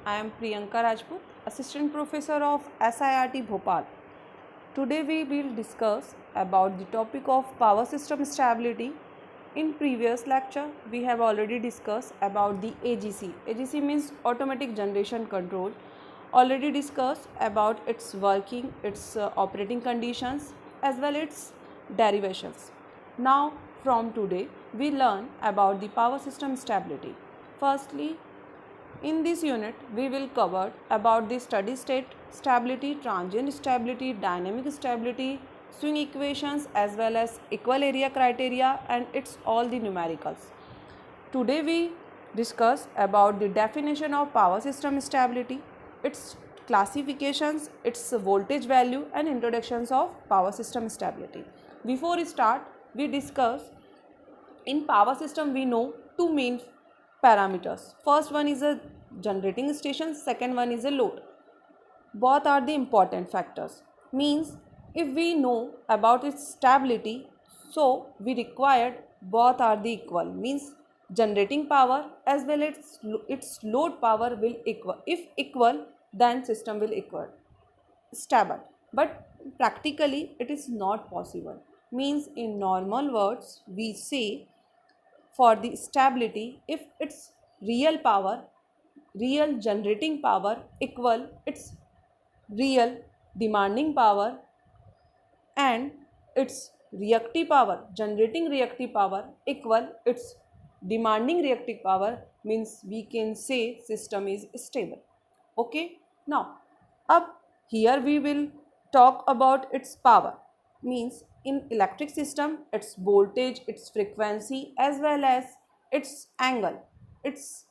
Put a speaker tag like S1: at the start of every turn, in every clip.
S1: I am Priyanka Rajput, Assistant Professor of SIRT Bhopal. Today we will discuss about the topic of power system stability. In previous lecture, we have already discussed about the AGC. AGC means automatic generation control. Already discussed about its working, its operating conditions as well its derivations. Now from today, we learn about the power system stability. Firstly, in this unit, we will cover about the steady state stability, transient stability, dynamic stability, swing equations as well as equal area criteria and its all the numericals. Today we discuss about the definition of power system stability, its classifications, its voltage value and introductions of power system stability. Before we start, we discuss in power system we know two main parameters. First one is a generating station, second one is a load. Both are the important factors. Means if we know about its stability, so we required both are the equal. Means generating power as well as its load power will equal. If equal, then system will equal stable. But practically it is not possible. Means in normal words we say for the stability, if its real power, real generating power equal its real demanding power and its reactive power, generating reactive power equal its demanding reactive power, means we can say system is stable. Okay, now up here we will talk about its power. Means in electric system its voltage, its frequency as well as its angle. Its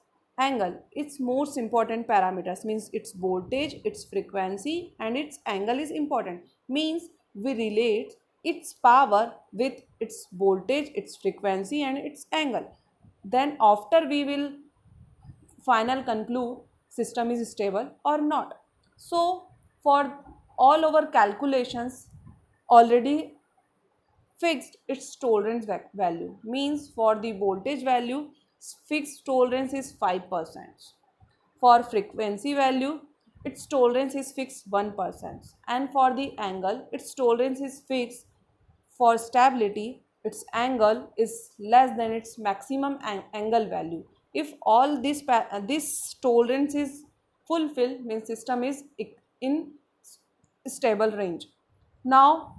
S1: most important parameters. Means its voltage, its frequency and its angle is important. Means we relate its power with its voltage, its frequency and its angle. Then after we will final conclude system is stable or not. So for all our calculations already fixed its tolerance value. Means for the voltage value fixed tolerance is 5%. For frequency value its tolerance is fixed 1% and for the angle its tolerance is fixed. For stability its angle is less than its maximum angle value. If all this tolerance is fulfilled, means system is in stable range. Now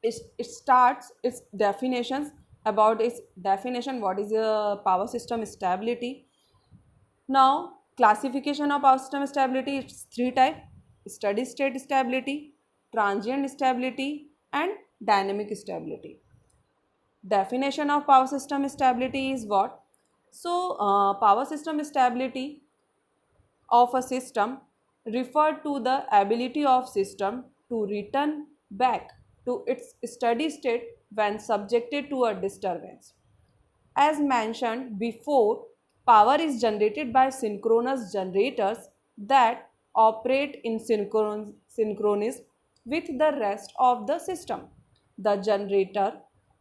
S1: it starts its definitions. About its definition, what is a power system stability. Now classification of power system stability, it's three type: steady state stability, transient stability and dynamic stability. Definition of power system stability is what? So power system stability of a system refer to the ability of system to return back to its steady state when subjected to a disturbance. As mentioned before, power is generated by synchronous generators that operate in synchronous with the rest of the system. The generator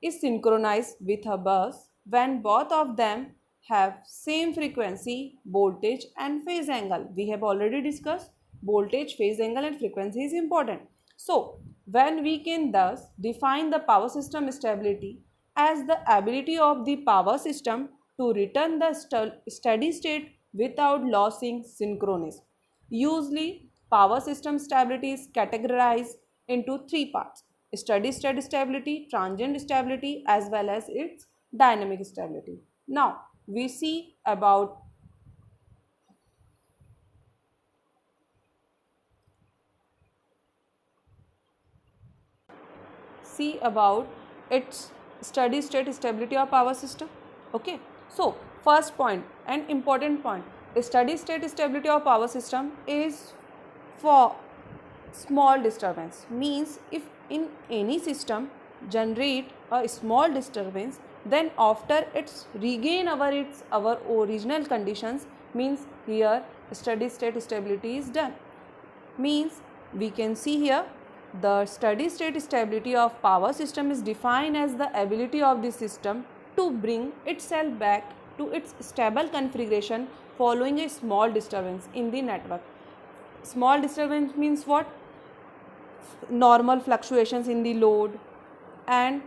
S1: is synchronized with a bus when both of them have same frequency, voltage and phase angle. We have already discussed voltage, phase angle and frequency is important. So, when we can thus define the power system stability as the ability of the power system to return the steady state without losing synchronous. Usually, power system stability is categorized into three parts: steady state stability, transient stability as well as its dynamic stability. Now, we see about its steady state stability of power system. Okay, so first point and important point, steady state stability of power system is for small disturbance. Means if in any system generate a small disturbance, then after its regain our original conditions, means here steady state stability is done. Means we can see here the steady state stability of power system is defined as the ability of the system to bring itself back to its stable configuration following a small disturbance in the network. Small disturbance means what? Normal fluctuations in the load and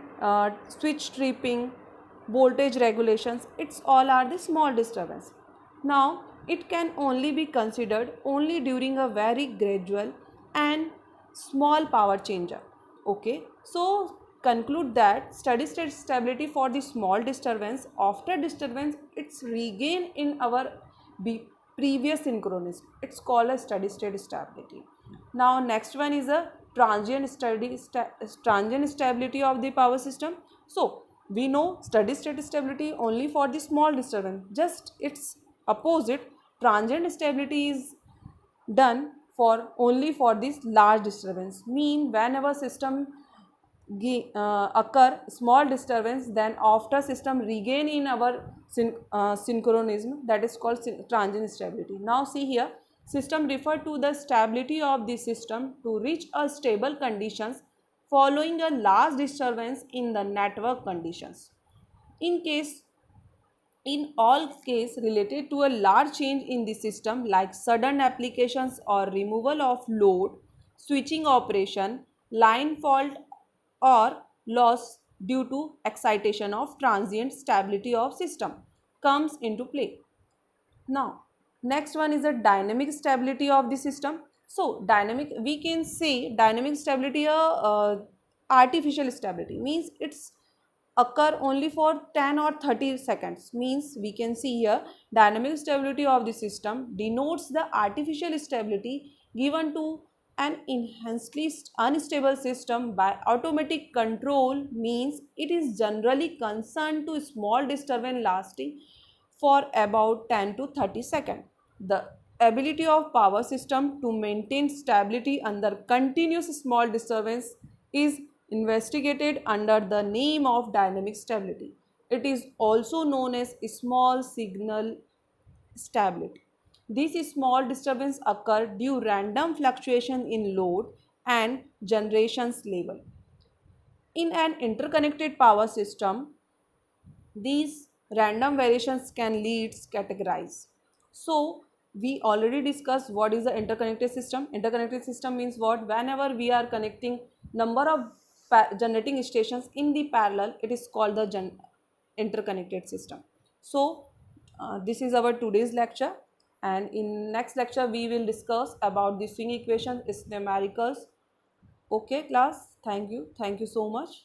S1: switch tripping, voltage regulations, it's all are the small disturbance. Now it can only be considered only during a very gradual and small power changer. Okay, so conclude that steady state stability for the small disturbance, after disturbance it's regain in our previous synchronism, it's called a steady state stability. Now next one is a transient stability of the power system. So we know steady state stability only for the small disturbance, just its opposite, transient stability is done for only for this large disturbance. Mean whenever system occur small disturbance, then after system regain in our synchronism, that is called transient stability. Now see here, system refer to the stability of the system to reach a stable conditions following a large disturbance in the network conditions. In case in all case related to a large change in the system like sudden applications or removal of load, switching operation, line fault or loss due to excitation of transient stability of system comes into play. Now next one is a dynamic stability of the system. So dynamic, we can say dynamic stability artificial stability, means it's occur only for 10 or 30 seconds. Means we can see here dynamic stability of the system denotes the artificial stability given to an inherently unstable system by automatic control, means it is generally concerned to small disturbance lasting for about 10 to 30 seconds. The ability of power system to maintain stability under continuous small disturbance is investigated under the name of dynamic stability. It is also known as small signal stability. These small disturbances occur due random fluctuation in load and generations level. In an interconnected power system, these random variations can lead categorize. So we already discussed what is the interconnected system. Interconnected system means what? Whenever we are connecting number of generating stations in the parallel, it is called the interconnected system. So this is our today's lecture, and in next lecture we will discuss about the swing equation, its numericals. Okay class, thank you so much.